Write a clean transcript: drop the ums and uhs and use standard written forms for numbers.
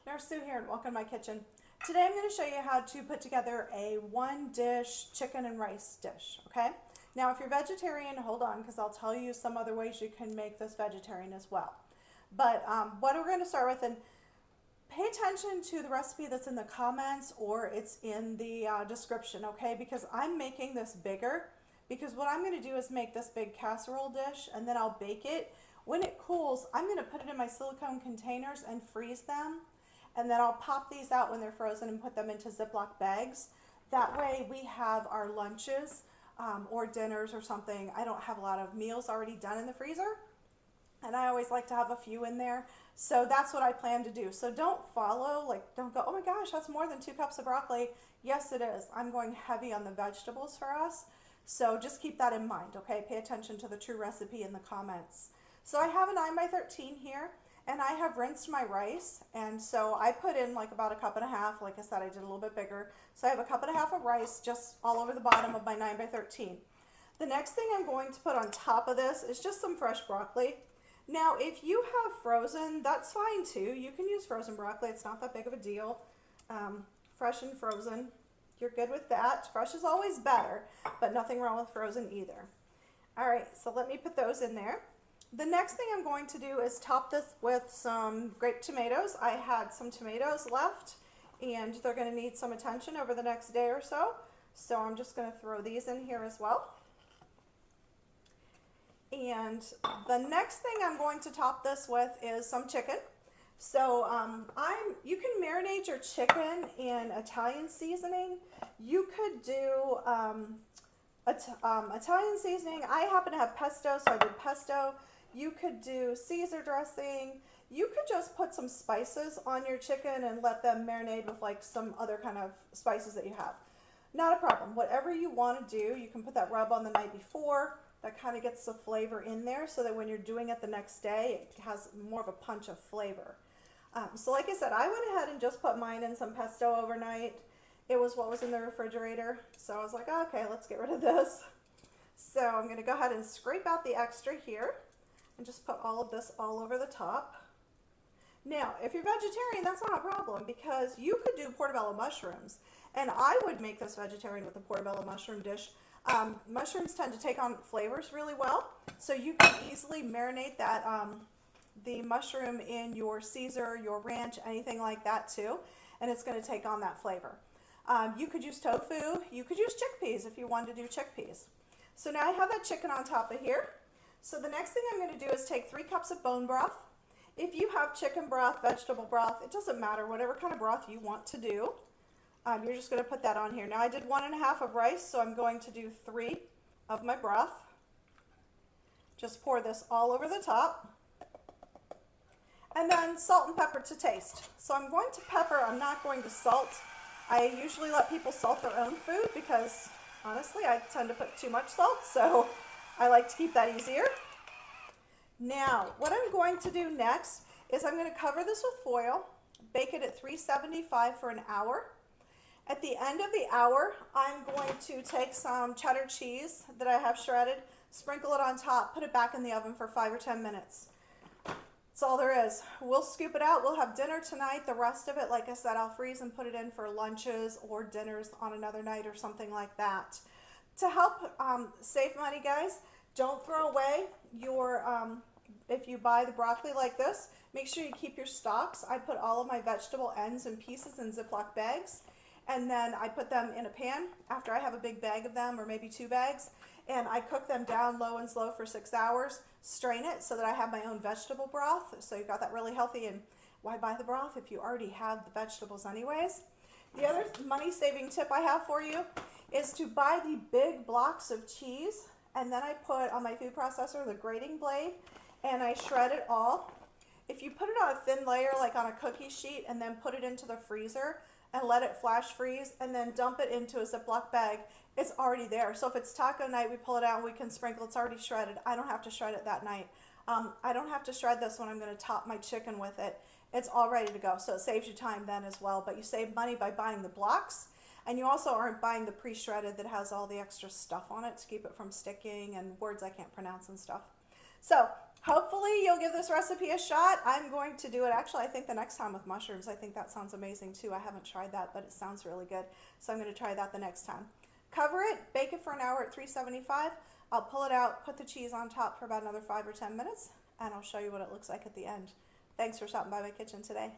Nurse Sue here and welcome to my kitchen. Today I'm going to show you how to put together a one dish chicken and rice dish, okay? Now if you're vegetarian, hold on because I'll tell you some other ways you can make this vegetarian as well. But what we're going to start with, and pay attention to the recipe that's in the comments or it's in the description, okay? Because I'm making this bigger because what I'm going to do is make this big casserole dish and then I'll bake it. When it cools, I'm going to put it in my silicone containers and freeze them. And then I'll pop these out when they're frozen and put them into Ziploc bags. That way we have our lunches or dinners or something. I don't have a lot of meals already done in the freezer. And I always like to have a few in there. So that's what I plan to do. So don't follow, don't go, oh my gosh, that's more than 2 cups of broccoli. Yes, it is. I'm going heavy on the vegetables for us. So just keep that in mind, okay? Pay attention to the true recipe in the comments. So I have a 9 by 13 here. And I have rinsed my rice, and so I put in about a cup and a half. Like I said, I did a little bit bigger. So I have a cup and a half of rice just all over the bottom of my 9 by 13. The next thing I'm going to put on top of this is just some fresh broccoli. Now, if you have frozen, that's fine too. You can use frozen broccoli. It's not that big of a deal. Fresh and frozen, you're good with that. Fresh is always better, but nothing wrong with frozen either. All right, so let me put those in there. The next thing I'm going to do is top this with some grape tomatoes. I had some tomatoes left and they're going to need some attention over the next day or so. So I'm just going to throw these in here as well. And the next thing I'm going to top this with is some chicken. So you can marinate your chicken in Italian seasoning. You could do Italian seasoning. I happen to have pesto, so I did pesto. You could do Caesar dressing. You could just put some spices on your chicken and let them marinate with some other kind of spices that you have. Not a problem. Whatever you want to do, you can put that rub on the night before. That kind of gets the flavor in there so that when you're doing it the next day, it has more of a punch of flavor. So like I said, I went ahead and just put mine in some pesto overnight. It was what was in the refrigerator. So I was like, oh, okay, let's get rid of this. So I'm going to go ahead and scrape out the extra here. And just put all of this all over the top. Now, if you're vegetarian, that's not a problem because you could do portobello mushrooms. And I would make this vegetarian with a portobello mushroom dish. Mushrooms tend to take on flavors really well. So you can easily marinate that, the mushroom in your Caesar, your ranch, anything like that too. And it's going to take on that flavor. You could use tofu. You could use chickpeas if you wanted to do chickpeas. So now I have that chicken on top of here. So the next thing I'm going to do is take 3 cups of bone broth. If you have chicken broth, vegetable broth, it doesn't matter, whatever kind of broth you want to do. You're just going to put that on here. Now I did 1.5 of rice, so I'm going to do 3 of my broth. Just pour this all over the top. And then salt and pepper to taste. So I'm going to pepper, I'm not going to salt. I usually let people salt their own food because honestly I tend to put too much salt, so I like to keep that easier. Now, what I'm going to do next is I'm going to cover this with foil, bake it at 375 for an hour. At the end of the hour, I'm going to take some cheddar cheese that I have shredded, sprinkle it on top, put it back in the oven for 5 or 10 minutes. That's all there is. We'll scoop it out. We'll have dinner tonight. The rest of it, like I said, I'll freeze and put it in for lunches or dinners on another night or something like that. To help save money, guys, don't throw away your, if you buy the broccoli like this, make sure you keep your stalks. I put all of my vegetable ends and pieces in Ziploc bags, and then I put them in a pan after I have a big bag of them, or maybe 2 bags, and I cook them down low and slow for 6 hours, strain it so that I have my own vegetable broth, so you've got that really healthy, and why buy the broth if you already have the vegetables anyways? The other money-saving tip I have for you is to buy the big blocks of cheese, and then I put on my food processor the grating blade and I shred it all. If you put it on a thin layer like on a cookie sheet and then put it into the freezer and let it flash freeze and then dump it into a Ziploc bag, it's already there. So if it's taco night, we pull it out and we can sprinkle. It's already shredded. I don't have to shred it that night. I don't have to shred this when I'm going to top my chicken with it. It's all ready to go, so it saves you time then as well. But you save money by buying the blocks, and you also aren't buying the pre-shredded that has all the extra stuff on it to keep it from sticking and words I can't pronounce and stuff. So Hopefully you'll give this recipe a shot. I'm going to do it actually, I think the next time with mushrooms. I think that sounds amazing too. I haven't tried that, but it sounds really good. So I'm going to try that the next time. Cover it, bake it for an hour at 375. I'll pull it out, put the cheese on top for about another 5 or 10 minutes, and I'll show you what it looks like at the end. Thanks for stopping by my kitchen today.